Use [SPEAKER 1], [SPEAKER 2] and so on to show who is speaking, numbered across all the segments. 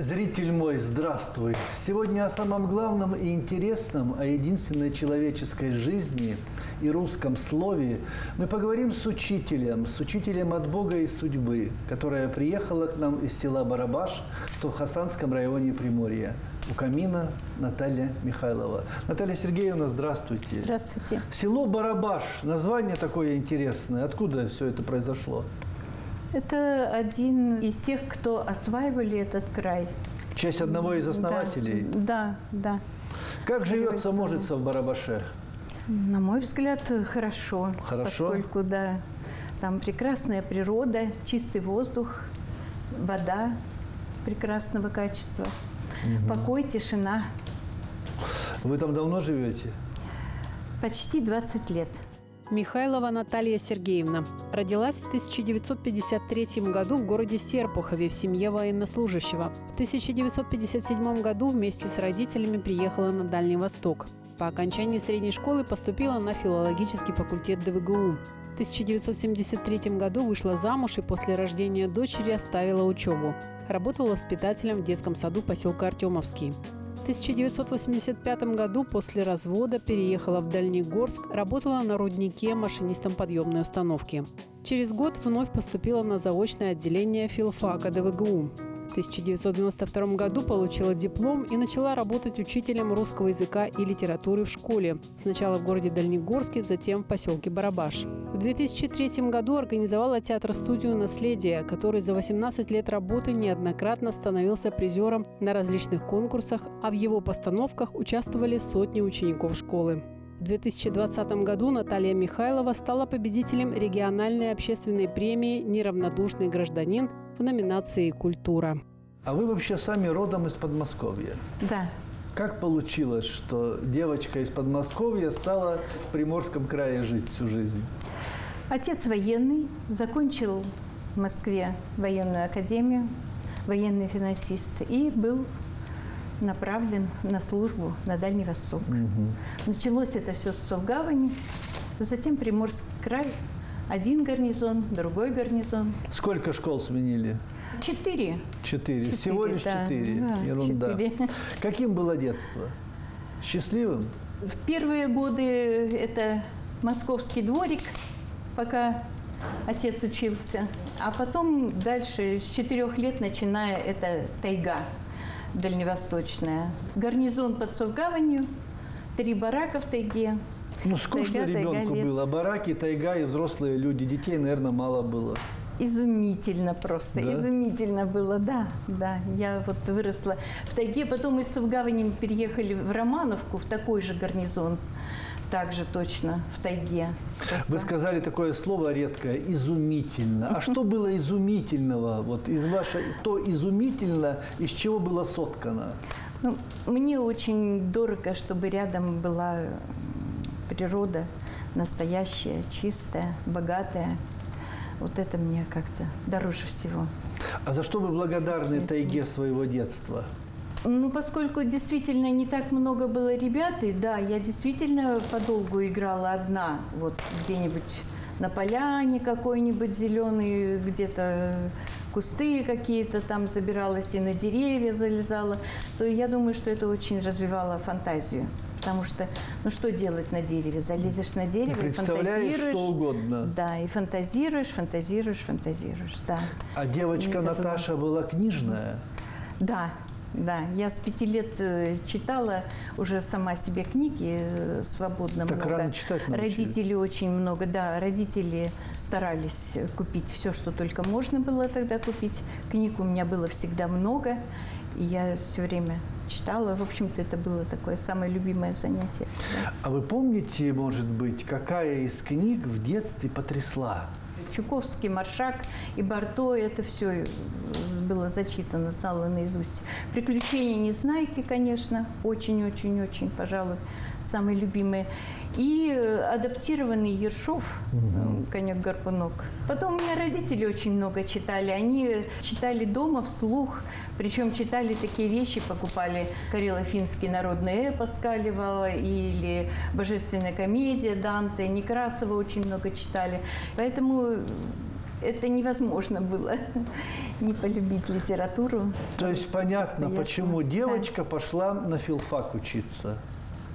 [SPEAKER 1] Зритель мой, здравствуй! Сегодня о самом главном и интересном, о единственной человеческой жизни и русском слове мы поговорим с учителем от Бога и судьбы, которая приехала к нам из села Барабаш в Тохасанском районе Приморья. У камина Наталья Михайлова. Наталья Сергеевна, здравствуйте.
[SPEAKER 2] Здравствуйте.
[SPEAKER 1] Село Барабаш, название такое интересное. Откуда все это произошло?
[SPEAKER 2] Это один из тех, кто осваивали этот край.
[SPEAKER 1] В честь одного из основателей?
[SPEAKER 2] Да.
[SPEAKER 1] Как живется, можется в Барабаше?
[SPEAKER 2] На мой взгляд, хорошо.
[SPEAKER 1] Хорошо?
[SPEAKER 2] Поскольку, да, там прекрасная природа, чистый воздух, вода прекрасного качества, покой, тишина.
[SPEAKER 1] Вы там давно живете?
[SPEAKER 2] Почти 20 лет.
[SPEAKER 3] Михайлова Наталья Сергеевна. Родилась в 1953 году в городе Серпухове в семье военнослужащего. В 1957 году вместе с родителями приехала на Дальний Восток. По окончании средней школы поступила на филологический факультет ДВГУ. В 1973 году вышла замуж и после рождения дочери оставила учебу. Работала воспитателем в детском саду поселка Артемовский. В 1985 году после развода переехала в Дальнегорск, работала на руднике машинистом подъемной установки. Через год вновь поступила на заочное отделение филфака ДВГУ. В 1992 году получила диплом и начала работать учителем русского языка и литературы в школе. Сначала в городе Дальнегорске, затем в поселке Барабаш. В 2003 году организовала театр-студию «Наследие», который за 18 лет работы неоднократно становился призером на различных конкурсах, а в его постановках участвовали сотни учеников школы. В 2020 году Наталья Михайлова стала победителем региональной общественной премии «Неравнодушный гражданин» в номинации «Культура».
[SPEAKER 1] А вы вообще сами родом из Подмосковья?
[SPEAKER 2] Да.
[SPEAKER 1] Как получилось, что девочка из Подмосковья стала в Приморском крае жить всю жизнь?
[SPEAKER 2] Отец военный, закончил в Москве военную академию, военный финансист, и был направлен на службу на Дальний Восток. Началось это все с Совгавани, затем Приморский край, один гарнизон, другой гарнизон.
[SPEAKER 1] Сколько школ сменили?
[SPEAKER 2] 4.
[SPEAKER 1] 4. Всего лишь 4.
[SPEAKER 2] Да,
[SPEAKER 1] Ерунда.
[SPEAKER 2] 4.
[SPEAKER 1] Каким было детство? Счастливым?
[SPEAKER 2] В первые годы это московский дворик, пока отец учился. А потом дальше, с 4 лет начиная, это тайга дальневосточная. Гарнизон под Совгаванью, 3 барака в тайге.
[SPEAKER 1] Ну, скучно
[SPEAKER 2] Тайга,
[SPEAKER 1] ребенку
[SPEAKER 2] лес.
[SPEAKER 1] было. Бараки, тайга и взрослые люди. Детей, наверное, мало было.
[SPEAKER 2] Изумительно просто,
[SPEAKER 1] Да?
[SPEAKER 2] Изумительно было, да. Я вот выросла в тайге, потом из Совгавани мы переехали в Романовку, в такой же гарнизон, также точно в тайге.
[SPEAKER 1] Вы сказали такое слово редкое – изумительно. А что было изумительного? Вот из вашей, то изумительно, из чего было соткано?
[SPEAKER 2] Ну, мне очень дорого, чтобы рядом была природа настоящая, чистая, богатая. Вот это мне как-то дороже всего.
[SPEAKER 1] А за что вы благодарны тайге своего детства?
[SPEAKER 2] Ну, поскольку действительно не так много было ребят, и да, я действительно подолгу играла одна, вот где-нибудь на поляне какой-нибудь зеленый, где-то кусты какие-то там забиралась и на деревья залезала, то я думаю, что это очень развивало фантазию. Потому что, ну что делать на дереве? Залезешь на дерево и фантазируешь.
[SPEAKER 1] Что угодно.
[SPEAKER 2] Да, и фантазируешь, да.
[SPEAKER 1] А девочка
[SPEAKER 2] Мне это
[SPEAKER 1] Наташа была книжная?
[SPEAKER 2] Да. Я с 5 лет читала уже сама себе книги свободно.
[SPEAKER 1] Так
[SPEAKER 2] много.
[SPEAKER 1] рано читать научились.
[SPEAKER 2] Родители очень много, да, родители старались купить все, что только можно было тогда купить. Книг у меня было всегда много, и я все время читала. В общем-то, это было такое самое любимое занятие. Да.
[SPEAKER 1] А вы помните, может быть, какая из книг в детстве потрясла?
[SPEAKER 2] Чуковский, Маршак и Барто, это все было зачитано, знала наизусть. «Приключения Незнайки», конечно, очень-очень-очень, пожалуй, самые любимые. И адаптированный Ершов, «Конек-горбунок». Потом у меня родители очень много читали. Они читали дома вслух, причем читали такие вещи, покупали «Карело-финский народный эпос» Калевала или «Божественная комедия» Данте, Некрасова очень много читали. Поэтому это невозможно было не полюбить литературу.
[SPEAKER 1] То есть понятно, почему девочка пошла на филфак учиться.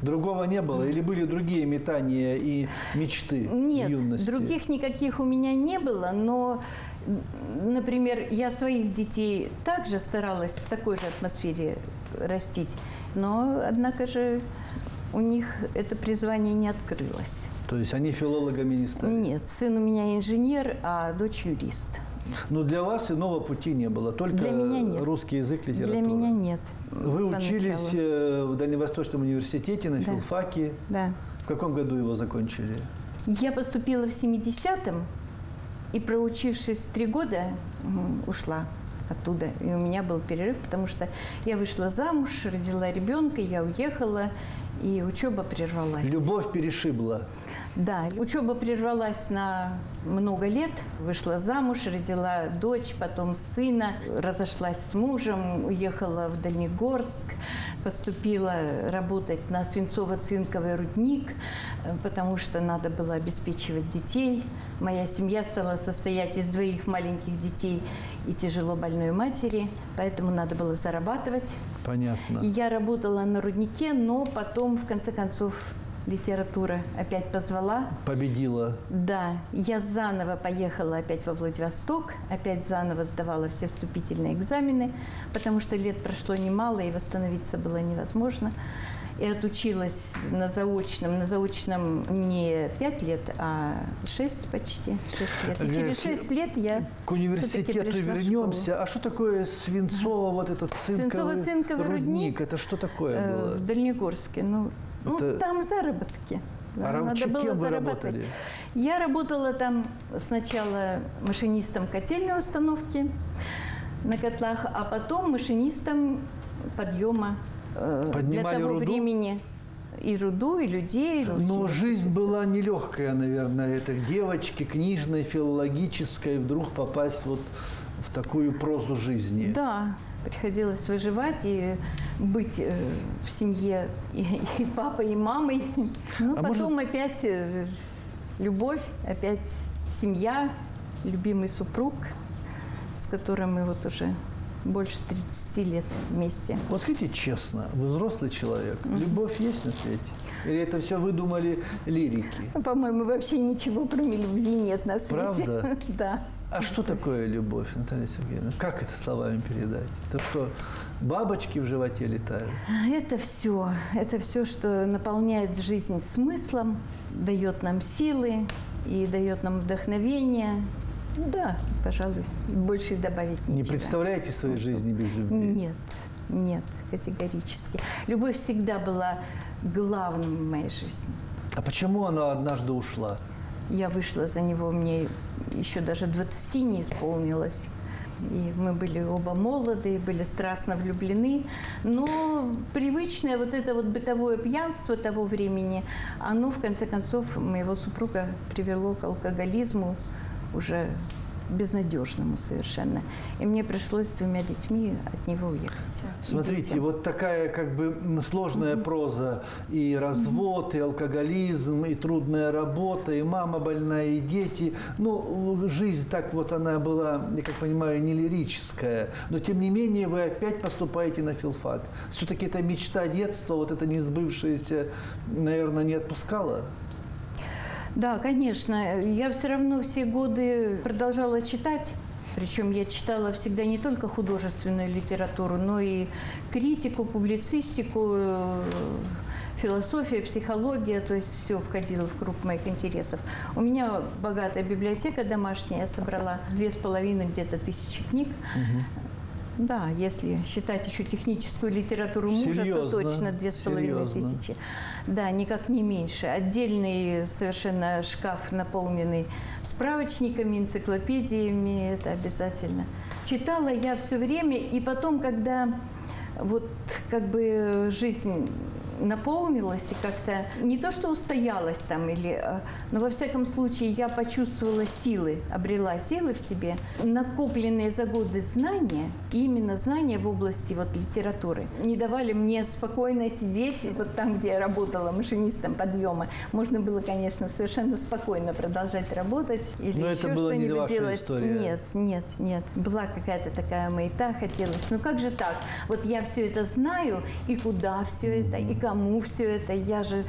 [SPEAKER 1] Другого не было? Или были другие метания и мечты в юности?
[SPEAKER 2] Нет, других никаких у меня не было, но, например, я своих детей также старалась в такой же атмосфере растить, но, однако же, у них это призвание не открылось.
[SPEAKER 1] То есть они филологами не стали?
[SPEAKER 2] Нет, сын у меня инженер, а дочь юрист.
[SPEAKER 1] Но для вас иного пути не было, только
[SPEAKER 2] Для меня нет.
[SPEAKER 1] русский язык, литература.
[SPEAKER 2] Для меня нет.
[SPEAKER 1] Вы учились в Дальневосточном университете на филфаке.
[SPEAKER 2] Да.
[SPEAKER 1] В каком году его закончили?
[SPEAKER 2] Я поступила в 70-м и, проучившись 3 года, ушла оттуда. И у меня был перерыв, потому что я вышла замуж, родила ребенка, я уехала, и учеба прервалась.
[SPEAKER 1] Любовь перешибла.
[SPEAKER 2] Да, учеба прервалась на много лет. Вышла замуж, родила дочь, потом сына, разошлась с мужем, уехала в Дальнегорск, поступила работать на свинцово-цинковый рудник, потому что надо было обеспечивать детей. Моя семья стала состоять из 2 маленьких детей и тяжело больной матери, поэтому надо было зарабатывать.
[SPEAKER 1] Понятно.
[SPEAKER 2] И я работала на руднике, но потом, в конце концов, литература опять позвала.
[SPEAKER 1] Победила.
[SPEAKER 2] Да, я заново поехала опять во Владивосток, опять заново сдавала все вступительные экзамены, потому что лет прошло немало, и восстановиться было невозможно. И отучилась на заочном не 5 лет, а 6 почти, 6 лет. И через 6 лет я
[SPEAKER 1] к университету вернемся. А что такое свинцово, вот этот
[SPEAKER 2] свинцово-цинковый рудник?
[SPEAKER 1] Это что такое было?
[SPEAKER 2] В Дальнегорске. Ну, там заработки. Да, надо было заработать. Я работала там сначала машинистом котельной установки на котлах, а потом машинистом подъема.
[SPEAKER 1] Поднимали
[SPEAKER 2] для того
[SPEAKER 1] руду?
[SPEAKER 2] времени и руду, и людей.
[SPEAKER 1] Но жизнь была нелегкая, наверное, этой девочки, книжной, филологической, вдруг попасть вот в такую прозу жизни.
[SPEAKER 2] Да, приходилось выживать и быть в семье и папой, и мамой. Ну, потом опять любовь, опять семья, любимый супруг, с которым мы вот уже больше 30 лет вместе.
[SPEAKER 1] Вот скажите честно, вы взрослый человек, любовь есть на свете? Или это все выдумали лирики?
[SPEAKER 2] По-моему, вообще ничего, кроме любви, нет на свете.
[SPEAKER 1] Правда?
[SPEAKER 2] Да.
[SPEAKER 1] А что такое любовь, Наталья Сергеевна? Как это словами передать? Это что, бабочки в животе летают?
[SPEAKER 2] Это все, что наполняет жизнь смыслом, дает нам силы и дает нам вдохновение. Да, пожалуй, больше добавить нечего.
[SPEAKER 1] Не представляете своей жизни без любви?
[SPEAKER 2] Нет, категорически. Любовь всегда была главным в моей жизни.
[SPEAKER 1] А почему она однажды ушла?
[SPEAKER 2] Я вышла за него, мне еще даже 20 не исполнилось. И мы были оба молоды, были страстно влюблены. Но привычное вот это вот бытовое пьянство того времени, оно, в конце концов, моего супруга привело к алкоголизму, уже безнадежному совершенно. И мне пришлось с 2 детьми от него уехать.
[SPEAKER 1] Смотрите, вот такая как бы сложная проза. И развод, и алкоголизм, и трудная работа, и мама больная, и дети. Ну, жизнь так вот она была, я как понимаю, не лирическая. Но тем не менее вы опять поступаете на филфак. Все-таки эта мечта детства, вот это несбывшееся, наверное, не отпускала?
[SPEAKER 2] Да, конечно. Я все равно все годы продолжала читать. Причем я читала всегда не только художественную литературу, но и критику, публицистику, философия, психология. То есть все входило в круг моих интересов. У меня богатая библиотека домашняя. Я собрала 2,5 где-то тысячи книг. Да, если считать еще техническую литературу мужа, то точно 2500. Да, никак не меньше. Отдельный совершенно шкаф, наполненный справочниками, энциклопедиями, это обязательно. Читала я все время, и потом, когда вот как бы жизнь наполнилась и как-то не то, что устоялась там, но во всяком случае я почувствовала силы, обрела силы в себе, накопленные за годы знания, и именно знания в области вот литературы, не давали мне спокойно сидеть вот там, где я работала машинистом подъема. Можно было, конечно, совершенно спокойно продолжать работать или
[SPEAKER 1] Но
[SPEAKER 2] еще
[SPEAKER 1] это была не
[SPEAKER 2] что-нибудь
[SPEAKER 1] ваша
[SPEAKER 2] делать.
[SPEAKER 1] история.
[SPEAKER 2] Нет. Была какая-то такая маята, хотелось. Ну как же так? Вот я все это знаю, и куда все это, и кому все это. Я же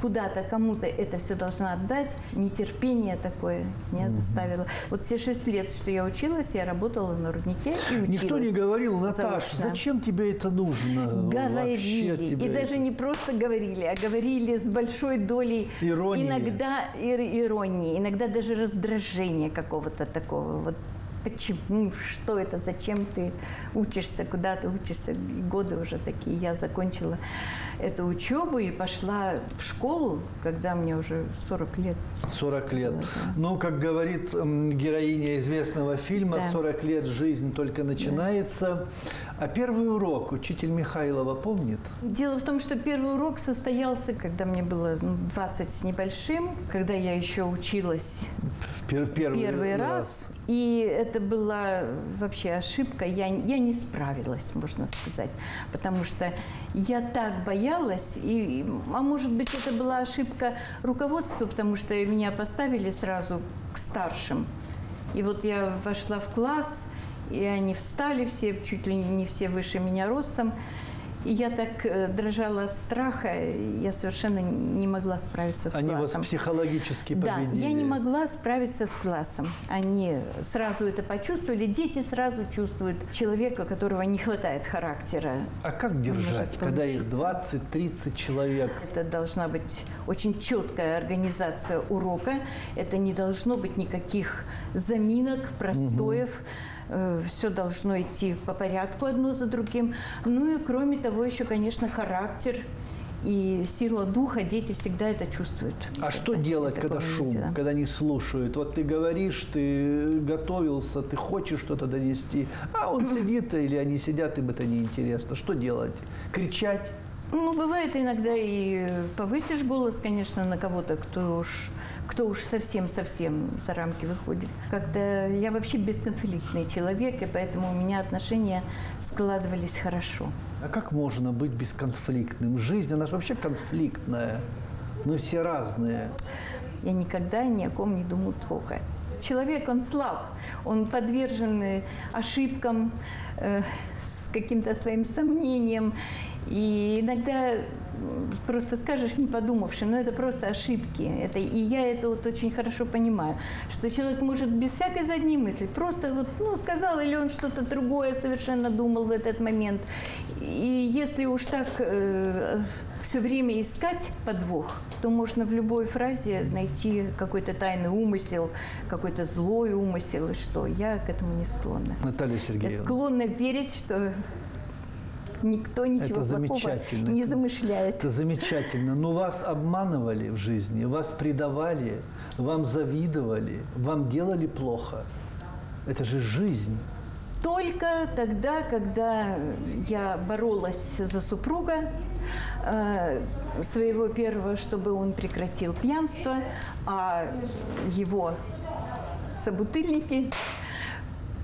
[SPEAKER 2] куда-то, кому-то это все должна отдать. Нетерпение такое меня заставило. Вот все 6 лет, что я училась, я работала на руднике и училась.
[SPEAKER 1] Никто не говорил: Наташ,
[SPEAKER 2] заочно.
[SPEAKER 1] Зачем тебе это нужно? Вообще
[SPEAKER 2] Говорили.
[SPEAKER 1] тебе
[SPEAKER 2] И даже не просто говорили, а говорили с большой долей
[SPEAKER 1] Иронии.
[SPEAKER 2] иногда иронии, иногда даже раздражения какого-то такого. Вот почему, что это, зачем ты учишься, куда ты учишься. И годы уже такие. Я закончила эту учебу и пошла в школу, когда мне уже 40 лет.
[SPEAKER 1] 40 лет.
[SPEAKER 2] было, да.
[SPEAKER 1] Ну, как говорит героиня известного фильма,
[SPEAKER 2] Да.
[SPEAKER 1] 40 лет жизнь только начинается. А первый урок учитель Михайлова помнит?
[SPEAKER 2] Дело в том, что первый урок состоялся, когда мне было 20 с небольшим, когда я еще училась первый раз. И это была вообще ошибка. Я не справилась, можно сказать. Потому что я так боялась. А может быть, это была ошибка руководства, потому что меня поставили сразу к старшим. И вот я вошла в класс, и они встали все, чуть ли не все выше меня ростом. И я так дрожала от страха, я совершенно не могла справиться с классом.
[SPEAKER 1] Они вас психологически победили.
[SPEAKER 2] Да, я не могла справиться с классом. Они сразу это почувствовали. Дети сразу чувствуют человека, у которого не хватает характера.
[SPEAKER 1] А как держать,
[SPEAKER 2] может
[SPEAKER 1] когда их
[SPEAKER 2] получиться.
[SPEAKER 1] 20-30 человек?
[SPEAKER 2] Это должна быть очень четкая организация урока. Это не должно быть никаких заминок, простоев. Все должно идти по порядку одно за другим. Ну и кроме того, еще, конечно, характер и сила духа. Дети всегда это чувствуют.
[SPEAKER 1] А что делать, когда шум,
[SPEAKER 2] да.
[SPEAKER 1] когда не слушают? Вот ты говоришь, ты готовился, ты хочешь что-то донести, а он сидит или они сидят, им это неинтересно. Что делать? Кричать?
[SPEAKER 2] Ну, бывает иногда и повысишь голос, конечно, на кого-то, кто уж совсем-совсем за рамки выходит. Как-то я вообще бесконфликтный человек, и поэтому у меня отношения складывались хорошо.
[SPEAKER 1] А как можно быть бесконфликтным? Жизнь, она же вообще конфликтная. Мы все разные.
[SPEAKER 2] Я никогда ни о ком не думаю плохо. Человек, он слаб, он подвержен ошибкам, с каким-то своим сомнением. И иногда просто скажешь, не подумавши, но это просто ошибки. И я это вот очень хорошо понимаю, что человек может без всякой задней мысли просто вот, сказал, или он что-то другое совершенно думал в этот момент. И если уж так все время искать подвох, то можно в любой фразе найти какой-то тайный умысел, какой-то злой умысел, и что я к этому не склонна.
[SPEAKER 1] Наталья
[SPEAKER 2] Я
[SPEAKER 1] Сергеевна.
[SPEAKER 2] склонна верить, что никто ничего
[SPEAKER 1] Это
[SPEAKER 2] плохого
[SPEAKER 1] замечательно.
[SPEAKER 2] не замышляет.
[SPEAKER 1] Это замечательно. Но вас обманывали в жизни, вас предавали, вам завидовали, вам делали плохо. Это же жизнь.
[SPEAKER 2] Только тогда, когда я боролась за супруга своего первого, чтобы он прекратил пьянство, а его собутыльники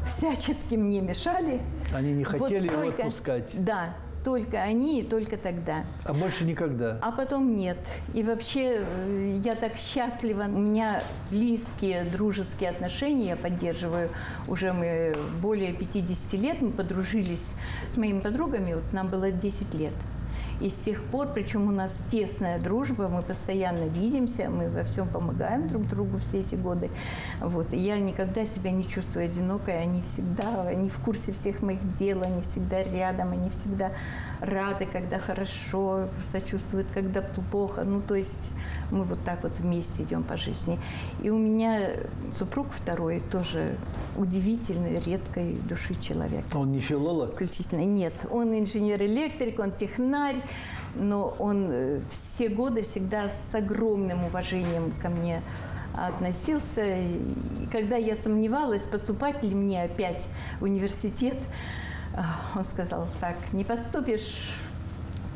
[SPEAKER 2] всячески мне мешали.
[SPEAKER 1] Они не
[SPEAKER 2] Вот
[SPEAKER 1] хотели его
[SPEAKER 2] только-
[SPEAKER 1] отпускать.
[SPEAKER 2] Да, только они и только тогда.
[SPEAKER 1] А больше никогда.
[SPEAKER 2] А потом нет. И вообще я так счастлива. У меня близкие, дружеские отношения я поддерживаю. Уже мы более 50 лет. Мы подружились с моими подругами. Вот нам было 10 лет. И с тех пор, причем у нас тесная дружба, мы постоянно видимся, мы во всем помогаем друг другу все эти годы. Вот. И я никогда себя не чувствую одинокой, они в курсе всех моих дел, они всегда рядом, они всегда рады, когда хорошо, сочувствуют, когда плохо. Ну, то есть мы вот так вот вместе идем по жизни. И у меня супруг второй тоже удивительный, редкой души человек.
[SPEAKER 1] Он не филолог?
[SPEAKER 2] Исключительно нет. Он инженер-электрик, он технарь, но он все годы всегда с огромным уважением ко мне относился. И когда я сомневалась, поступать ли мне опять в университет, он сказал: так, не поступишь,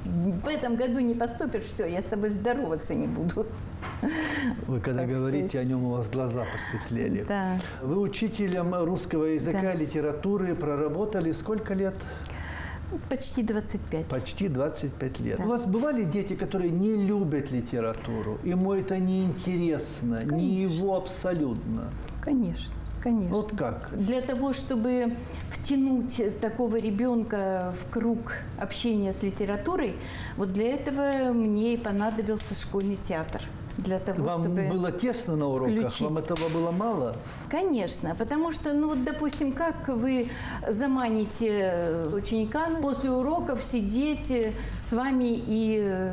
[SPEAKER 2] в этом году не поступишь, все, я с тобой здороваться не буду.
[SPEAKER 1] Вы когда
[SPEAKER 2] Так,
[SPEAKER 1] говорите
[SPEAKER 2] то
[SPEAKER 1] о
[SPEAKER 2] есть-
[SPEAKER 1] нем, у вас глаза посветлели.
[SPEAKER 2] Да.
[SPEAKER 1] Вы учителем русского языка
[SPEAKER 2] Да.
[SPEAKER 1] и литературы проработали сколько лет?
[SPEAKER 2] Почти 25.
[SPEAKER 1] Почти 25 лет.
[SPEAKER 2] Да.
[SPEAKER 1] У вас бывали дети, которые не любят литературу? Ему это неинтересно, не его абсолютно?
[SPEAKER 2] Конечно, конечно.
[SPEAKER 1] Вот как?
[SPEAKER 2] Для того, чтобы втянуть такого ребенка в круг общения с литературой, вот для этого мне и понадобился школьный театр. Для того,
[SPEAKER 1] Вам
[SPEAKER 2] чтобы...
[SPEAKER 1] было тесно на уроках?
[SPEAKER 2] включить.
[SPEAKER 1] Вам этого было мало?
[SPEAKER 2] Конечно, потому что, ну вот, допустим, как вы заманите ученика после уроков сидеть с вами и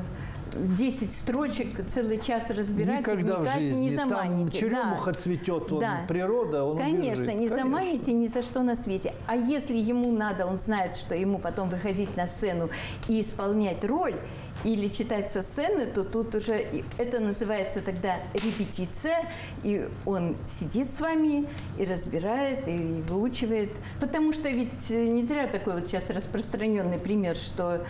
[SPEAKER 2] 10 строчек целый час разбирать,
[SPEAKER 1] Никогда в
[SPEAKER 2] вникать,
[SPEAKER 1] жизни.
[SPEAKER 2] не заманите.
[SPEAKER 1] Там черемуха цветет, он,
[SPEAKER 2] Да.
[SPEAKER 1] природа, он
[SPEAKER 2] Конечно,
[SPEAKER 1] убежит.
[SPEAKER 2] не
[SPEAKER 1] Конечно.
[SPEAKER 2] заманите ни за что на свете. А если ему надо, он знает, что ему потом выходить на сцену и исполнять роль, или читать со сцены, то тут уже это называется тогда репетиция, и он сидит с вами и разбирает, и выучивает. Потому что ведь не зря такой вот сейчас распространенный пример, что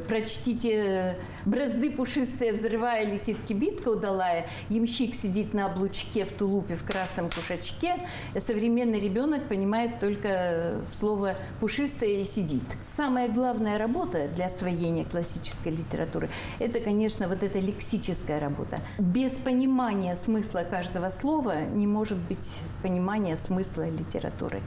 [SPEAKER 2] прочтите «Бразды пушистые, взрывая, летит кибитка удалая», ямщик сидит на облучке в тулупе в красном кушачке, а современный ребенок понимает только слово «пушистое» и сидит. Самая главная работа для освоения классической литературы – это, конечно, вот эта лексическая работа. Без понимания смысла каждого слова не может быть понимания смысла литературы.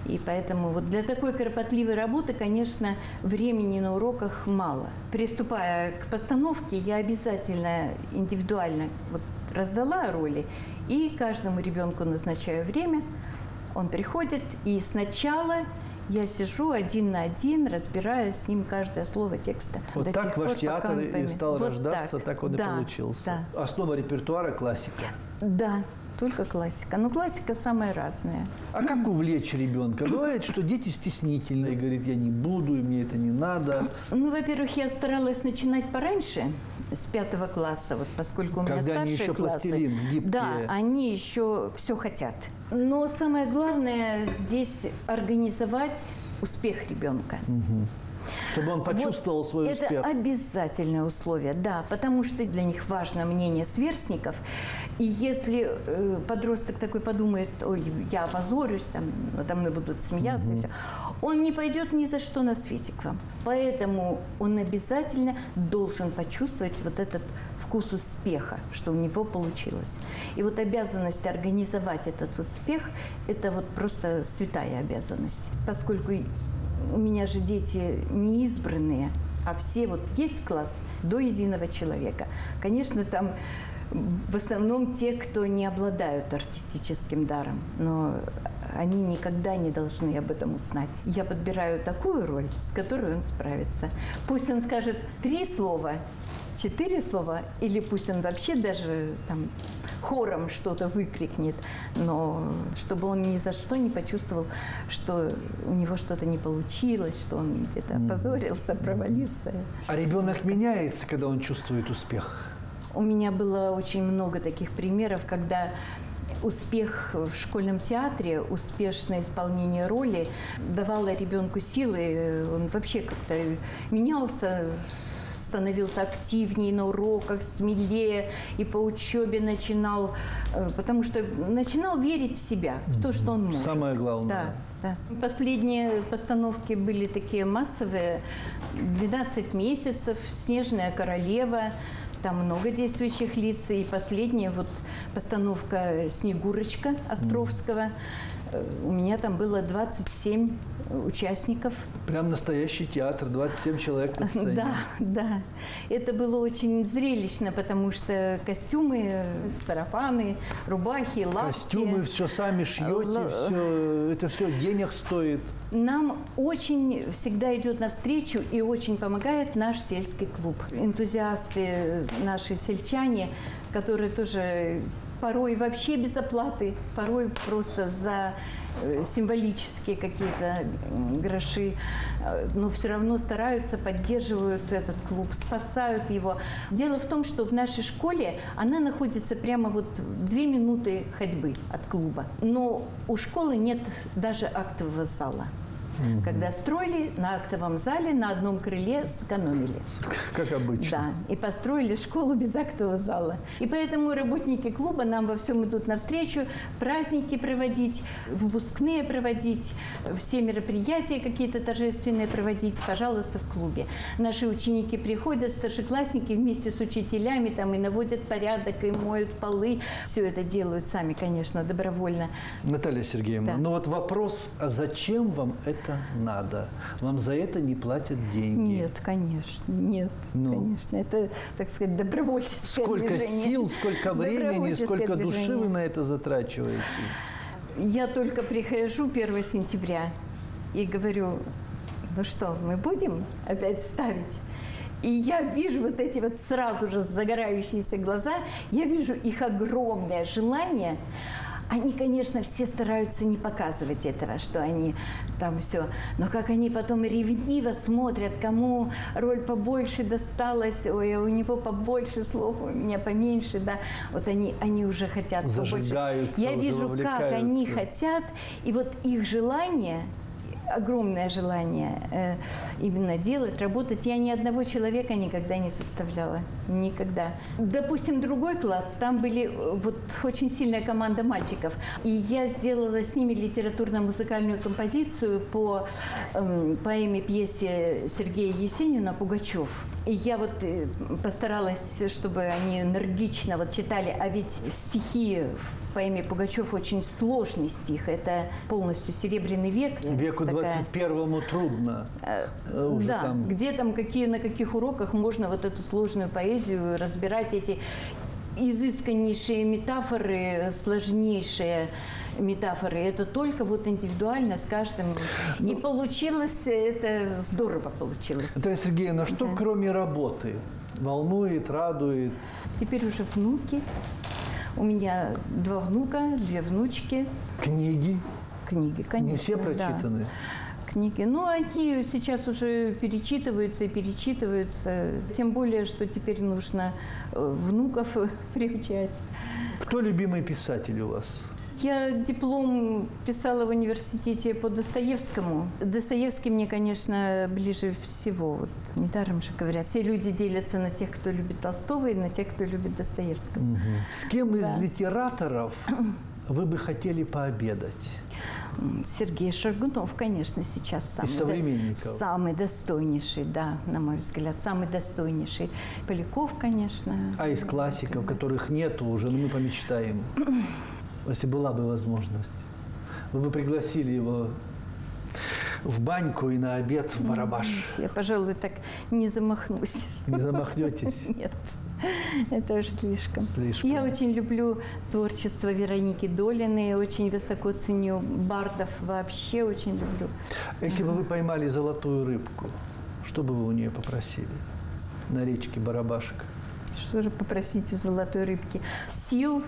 [SPEAKER 2] И поэтому вот для такой кропотливой работы, конечно, времени на уроках мало. Приступая к постановке, я обязательно индивидуально вот раздала роли и каждому ребенку назначаю время. Он приходит, и сначала я сижу один на один, разбирая с ним каждое слово текста.
[SPEAKER 1] Вот
[SPEAKER 2] до
[SPEAKER 1] так
[SPEAKER 2] тех
[SPEAKER 1] ваш
[SPEAKER 2] пор, пока
[SPEAKER 1] театр
[SPEAKER 2] он
[SPEAKER 1] и
[SPEAKER 2] поймет.
[SPEAKER 1] стал
[SPEAKER 2] Вот
[SPEAKER 1] рождаться, так он
[SPEAKER 2] Да,
[SPEAKER 1] и получился.
[SPEAKER 2] Да.
[SPEAKER 1] Основа репертуара – классика.
[SPEAKER 2] Да, только классика. Но классика самая разная.
[SPEAKER 1] А как увлечь ребенка? Бывает, что дети стеснительные, и говорят, я не буду, и мне это не надо.
[SPEAKER 2] Ну, во-первых, я старалась начинать пораньше, с 5 класса, вот, поскольку у меня
[SPEAKER 1] Когда они
[SPEAKER 2] старшие
[SPEAKER 1] еще
[SPEAKER 2] классы.
[SPEAKER 1] пластилин, гибкие.
[SPEAKER 2] Да, они еще все хотят. Но самое главное здесь организовать успех ребенка.
[SPEAKER 1] Чтобы он почувствовал
[SPEAKER 2] Вот
[SPEAKER 1] свой
[SPEAKER 2] это
[SPEAKER 1] успех.
[SPEAKER 2] обязательное условие, да, потому что для них важно мнение сверстников. И если подросток такой подумает, ой, я опозорюсь, там, надо мной будут смеяться, и все, он не пойдет ни за что на свете к вам. Поэтому он обязательно должен почувствовать вот этот вкус успеха, что у него получилось. И вот обязанность организовать этот успех – это вот просто святая обязанность. Поскольку у меня же дети не избранные, а все вот есть класс до единого человека. Конечно, там в основном те, кто не обладают артистическим даром, но они никогда не должны об этом узнать. Я подбираю такую роль, с которой он справится. Пусть он скажет 3 слова, 4 слова, или пусть он вообще даже там хором что-то выкрикнет, но чтобы он ни за что не почувствовал, что у него что-то не получилось, что он где-то опозорился, провалился.
[SPEAKER 1] А ребенок меняется, когда он чувствует успех?
[SPEAKER 2] У меня было очень много таких примеров, когда успех в школьном театре, успешное исполнение роли давало ребенку силы, он вообще как-то менялся, становился активнее на уроках, смелее и по учебе начинал, потому что начинал верить в себя, в то, что он может.
[SPEAKER 1] Самое главное.
[SPEAKER 2] Да, да. Последние постановки были такие массовые, 12 месяцев, «Снежная королева», там много действующих лиц, и последняя вот постановка «Снегурочка» Островского. У меня там было 27 участников.
[SPEAKER 1] Прям настоящий театр, 27 человек на сцене.
[SPEAKER 2] Да, да. Это было очень зрелищно, потому что костюмы, сарафаны, рубахи, лапти.
[SPEAKER 1] Костюмы все сами шьете, все, это все денег стоит.
[SPEAKER 2] Нам очень всегда идет навстречу и очень помогает наш сельский клуб. Энтузиасты, наши сельчане, которые тоже порой вообще без оплаты, порой просто за символические какие-то гроши, но все равно стараются, поддерживают этот клуб, спасают его. Дело в том, что в нашей школе она находится прямо вот 2 минуты ходьбы от клуба, но у школы нет даже актового зала. Когда строили на актовом зале, на одном крыле сэкономили.
[SPEAKER 1] Как обычно.
[SPEAKER 2] Да, и построили школу без актового зала. И поэтому работники клуба нам во всем идут навстречу, праздники проводить, выпускные проводить, все мероприятия какие-то торжественные проводить, пожалуйста, в клубе. Наши ученики приходят, старшеклассники вместе с учителями там и наводят порядок, и моют полы. Все это делают сами, конечно, добровольно.
[SPEAKER 1] Наталья Сергеевна,
[SPEAKER 2] Да.
[SPEAKER 1] ну вот вопрос, а зачем вам это надо? Вам за это не платят деньги?
[SPEAKER 2] Нет, конечно, нет,
[SPEAKER 1] Ну.
[SPEAKER 2] конечно. Это, так сказать, добровольческое
[SPEAKER 1] Сколько
[SPEAKER 2] движение.
[SPEAKER 1] сил, сколько времени,
[SPEAKER 2] Добровольческое
[SPEAKER 1] сколько души
[SPEAKER 2] движение.
[SPEAKER 1] вы на это затрачиваете?
[SPEAKER 2] Я только прихожу 1 сентября и говорю, ну что, мы будем опять ставить? И я вижу вот эти вот сразу же загорающиеся глаза, я вижу их огромное желание. Они, конечно, все стараются не показывать этого, что они там все. Но как они потом ревниво смотрят, кому роль побольше досталась, ой, у него побольше слов, у меня поменьше, да. Вот они уже хотят побольше.
[SPEAKER 1] Зажигаются,
[SPEAKER 2] Я
[SPEAKER 1] уже
[SPEAKER 2] вижу, как они
[SPEAKER 1] вовлекаются.
[SPEAKER 2] хотят, и вот их желание, огромное желание именно делать, работать. Я ни одного человека никогда не заставляла. Никогда. Допустим, другой класс, там были вот очень сильная команда мальчиков. И я сделала с ними литературно-музыкальную композицию по поэме, пьесе Сергея Есенина «Пугачев». И я вот постаралась, чтобы они энергично вот читали. А ведь стихи в поэме «Пугачев» очень сложный стих. Это полностью Серебряный век.
[SPEAKER 1] Веку
[SPEAKER 2] Такая-
[SPEAKER 1] 21-му трудно. Уже
[SPEAKER 2] да,
[SPEAKER 1] там.
[SPEAKER 2] где там, на каких уроках можно вот эту сложную поэзию разбирать, эти изысканнейшие метафоры, сложнейшие метафоры. Это только вот индивидуально с каждым. И получилось, это здорово получилось.
[SPEAKER 1] Наталья Сергеевна, что кроме работы волнует, радует?
[SPEAKER 2] Теперь уже внуки. У меня 2 внука, 2 внучки.
[SPEAKER 1] Книги?
[SPEAKER 2] Книги, конечно.
[SPEAKER 1] Не все
[SPEAKER 2] да.
[SPEAKER 1] прочитаны?
[SPEAKER 2] Книги. Ну, они сейчас уже перечитываются и перечитываются. Тем более, что теперь нужно внуков приучать.
[SPEAKER 1] Кто любимый писатель у вас?
[SPEAKER 2] Я диплом писала в университете по Достоевскому. Достоевский мне, конечно, ближе всего. Вот недаром же говорят, все люди делятся на тех, кто любит Толстого, и на тех, кто любит Достоевского.
[SPEAKER 1] С кем из
[SPEAKER 2] Да.
[SPEAKER 1] литераторов вы бы хотели пообедать?
[SPEAKER 2] Сергей Шаргунов, конечно, сейчас самый,
[SPEAKER 1] современников?
[SPEAKER 2] Самый достойнейший, да, на мой взгляд, самый достойнейший. Поляков, конечно.
[SPEAKER 1] А из классиков, которых нету уже, но мы помечтаем. Если была бы возможность, вы бы пригласили его в баньку и на обед в Барабаш.
[SPEAKER 2] Я, пожалуй, так не замахнусь.
[SPEAKER 1] Не замахнетесь?
[SPEAKER 2] Нет, это уж слишком.
[SPEAKER 1] Слишком.
[SPEAKER 2] Я очень люблю творчество Вероники Долиной, очень высоко ценю бардов, вообще очень люблю.
[SPEAKER 1] Если бы вы поймали золотую рыбку, что бы вы у нее попросили на речке Барабашка?
[SPEAKER 2] Что же попросить у золотой рыбки? Сил,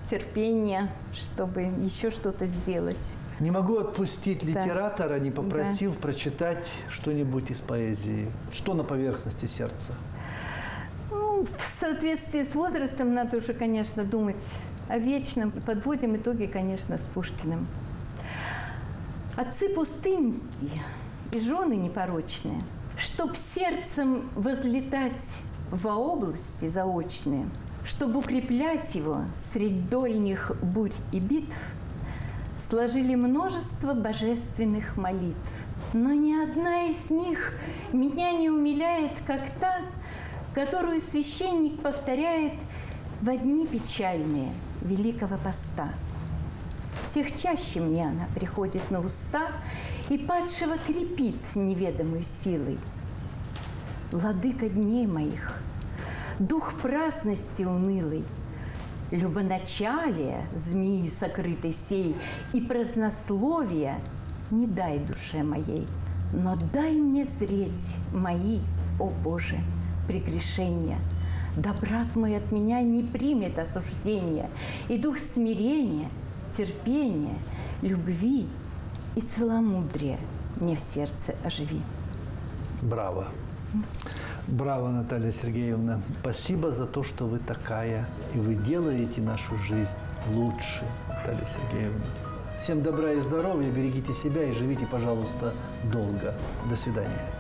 [SPEAKER 2] терпения, чтобы еще что-то сделать.
[SPEAKER 1] Не могу отпустить
[SPEAKER 2] Да.
[SPEAKER 1] литератора, не попросив прочитать что-нибудь из поэзии. Что на поверхности сердца?
[SPEAKER 2] Ну, в соответствии с возрастом надо уже, конечно, думать о вечном. Подводим итоги, конечно, с Пушкиным. Отцы пустынники и жены непорочные, чтоб сердцем возлетать во области заочные, чтобы укреплять его средь дольних бурь и битв, сложили множество божественных молитв. Но ни одна из них меня не умиляет, как та, которую священник повторяет в дни печальные Великого Поста. Всех чаще мне она приходит на уста и падшего крепит неведомой силой. Владыка дней моих, дух праздности унылый, любоначалия змеи сокрытой сей и празднословия не дай душе моей, но дай мне зреть мои, о Боже, прегрешения. Да брат мой от меня не примет осуждения, и дух смирения, терпения, любви и целомудрия мне в сердце оживи.
[SPEAKER 1] Браво. Браво, Наталья Сергеевна. Спасибо за то, что вы такая, и вы делаете нашу жизнь лучше, Наталья Сергеевна. Всем добра и здоровья, берегите себя и живите, пожалуйста, долго. До свидания.